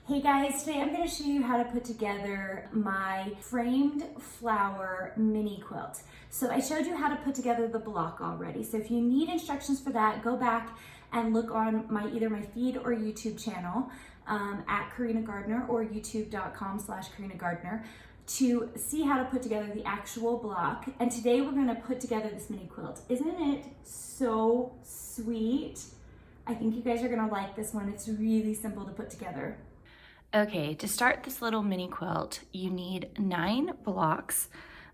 Hey guys, today I'm going to show you how to put together my framed flower mini quilt. So I showed you how to put together the block already. So if you need instructions for that, go back and look on either my feed or YouTube channel at Karina Gardner or youtube.com/Karina Gardner to see how to put together the actual block. And today we're going to put together this mini quilt. Isn't it so sweet? I think you guys are going to like this one. It's really simple to put together. Okay, to start this little mini quilt, you need 9 blocks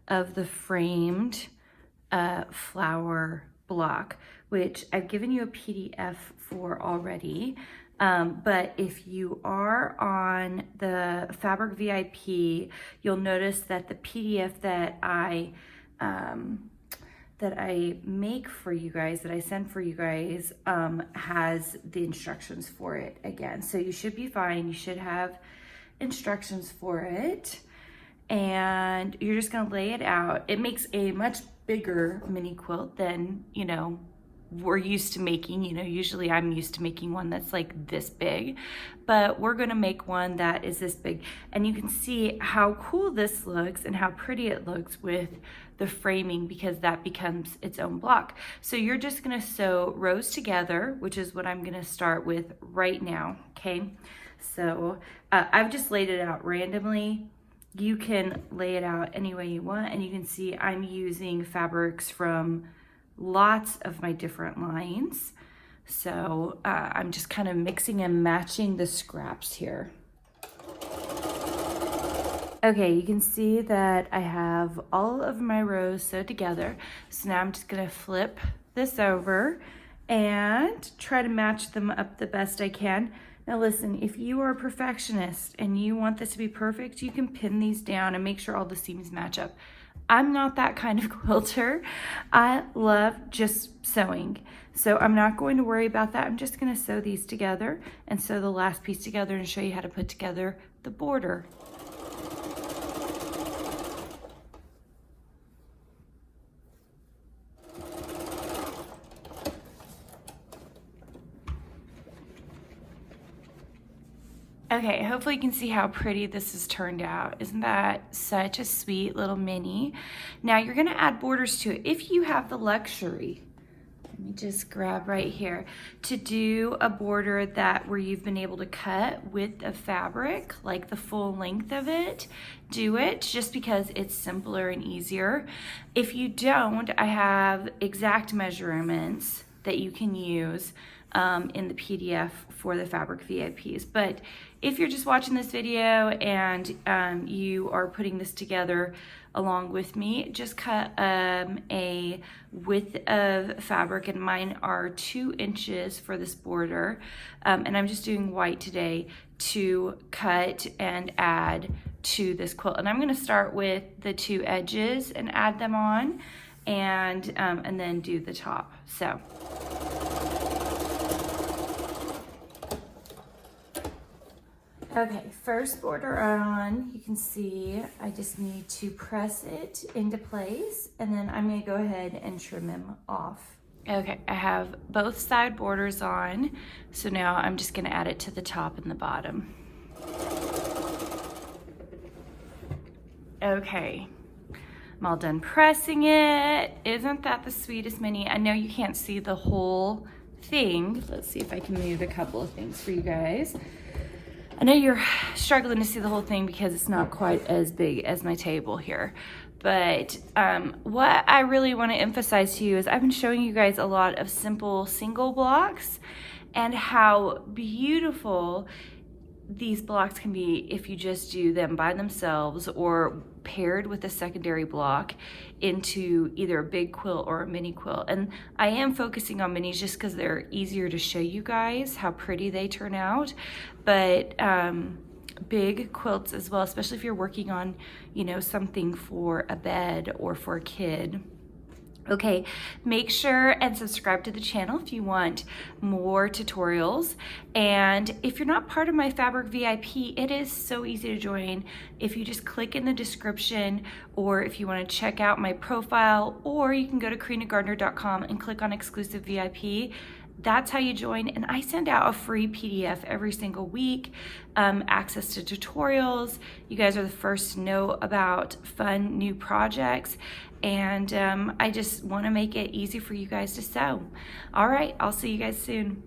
of the framed flower block, which I've given you a PDF for already. But if you are on the Fabric VIP, you'll notice that the PDF that I make for you guys, that I send for you guys, has the instructions for it again. So you should be fine. You should have instructions for it. And you're just gonna lay it out. It makes a much bigger mini quilt than, we're used to making. Usually I'm used to making one that's like this big, but we're gonna make one that is this big. And you can see how cool this looks and how pretty it looks with the framing, because that becomes its own block. So you're just gonna sew rows together, which is what I'm gonna start with right now, okay? So I've just laid it out randomly. You can lay it out any way you want, and you can see I'm using fabrics from lots of my different lines. So I'm just kind of mixing and matching the scraps here. Okay, you can see that I have all of my rows sewed together. So now I'm just gonna flip this over and try to match them up the best I can. Now listen, if you are a perfectionist and you want this to be perfect, you can pin these down and make sure all the seams match up. I'm not that kind of quilter. I love just sewing. So I'm not going to worry about that. I'm just gonna sew these together and sew the last piece together and show you how to put together the border. Okay, hopefully you can see how pretty this has turned out. Isn't that such a sweet little mini? Now you're gonna add borders to it. If you have the luxury, let me just grab right here, to do a border where you've been able to cut with a fabric, like the full length of it, do it, just because it's simpler and easier. If you don't, I have exact measurements that you can use in the PDF for the Fabric VIPs. But if you're just watching this video and you are putting this together along with me, just cut a width of fabric, and mine are 2 inches for this border. And I'm just doing white today to cut and add to this quilt. And I'm gonna start with the 2 edges and add them on, and then do the top. So. Okay, first border on, you can see I just need to press it into place, and then I'm gonna go ahead and trim them off. Okay, I have both side borders on, so now I'm just gonna add it to the top and the bottom. Okay, I'm all done pressing it. Isn't that the sweetest mini? I know you can't see the whole thing. Let's see if I can move a couple of things for you guys. I know you're struggling to see the whole thing because it's not quite as big as my table here. But what I really want to emphasize to you is I've been showing you guys a lot of simple single blocks and how beautiful these blocks can be if you just do them by themselves or paired with a secondary block into either a big quilt or a mini quilt. And I am focusing on minis just because they're easier to show you guys how pretty they turn out. But big quilts as well, especially if you're working on, something for a bed or for a kid. Okay, make sure and subscribe to the channel if you want more tutorials. And if you're not part of my Fabric VIP, it is so easy to join. If you just click in the description, or if you want to check out my profile, or you can go to KarinaGardner.com and click on exclusive VIP. that's how you join. And I send out a free PDF every single week, access to tutorials. You guys are the first to know about fun new projects. And I just want to make it easy for you guys to sew. All right, I'll see you guys soon.